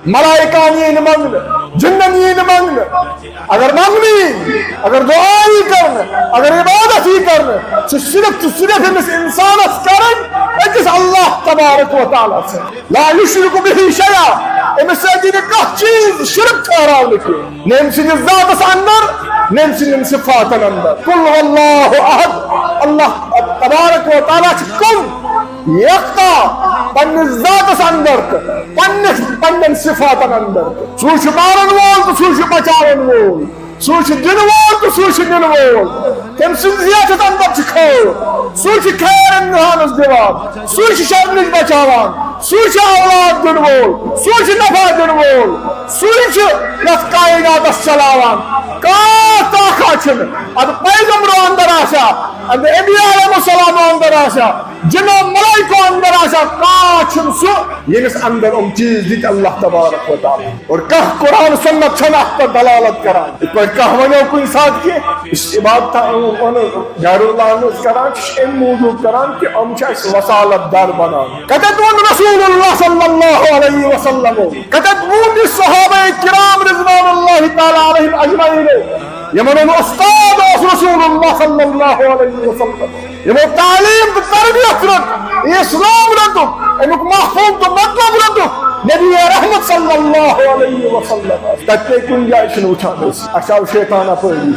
ملائکہ نہیں منگن جن نہیں منگن اگر منگنی اگر دعائی کرن اگر عبادت ہی کرن صرف انسان کرن اکس اللہ تبارک و تعالی سے لا یشرک به شیئا امس سے کانٛہہ چیز شرک ٹھہراو نکل نیم سندس ذاتس اندر نیم سندن صفاتن اندر قل واللہ احد اللہ تبارک و تعالی کل یکتا پنس ذاتس اندر پنن صفاتن اندر سوچ مارن وول تو سوچ بچاون وول سوچ دن وول تو سوچ دن وول تم سن ذاتس اندر کھول سوچ خیر انہانس دیوان سوچ شر نش بچاوان سوچ اولاد دن وول سوچ نفع دن وول سوچ یتھ کائناتس چلاوان کانٛہہ طاقت چھنہٕ اد پیغمبرو اندر آسا اد انبیاء علیہ السلام اندر آسا جنو ملائکو اندر آسا کانٛہہ چھنہٕ سُہ ییٚمِس اندر چیز دِتۍ اللہ تبارک و تعالی اور کانٛہہ قرآن سنت چھنہٕ اتھ پٮ۪ٹھ دلالت کران یِتھ پٲٹھۍ کانٛہہ ونیو کُنہِ ساتہٕ کہِ یُس عبادت غیر اللہ کران چھِ امہِ موٗجوٗب کران کہِ یِم چھِ اَسہِ وسالت در بنان کتٮ۪تھ ووٚن رسول اللہ صلی اللہ علیہ وسلم کتٮ۪تھ ووٚن یہِ صحابہ کرام رضوان اللہ تعالی علیہم اجمعین یمن استاد رسول اللہ صلی اللہ علیہ وسلم یمو تعلیم تو تربیت رٹ اسلام رٹ امیک محفوظ تو مطلب رٹ نبی رحمت صلی اللہ علیہ وسلم تک کن جائے وچان اچھا شیطان اپنی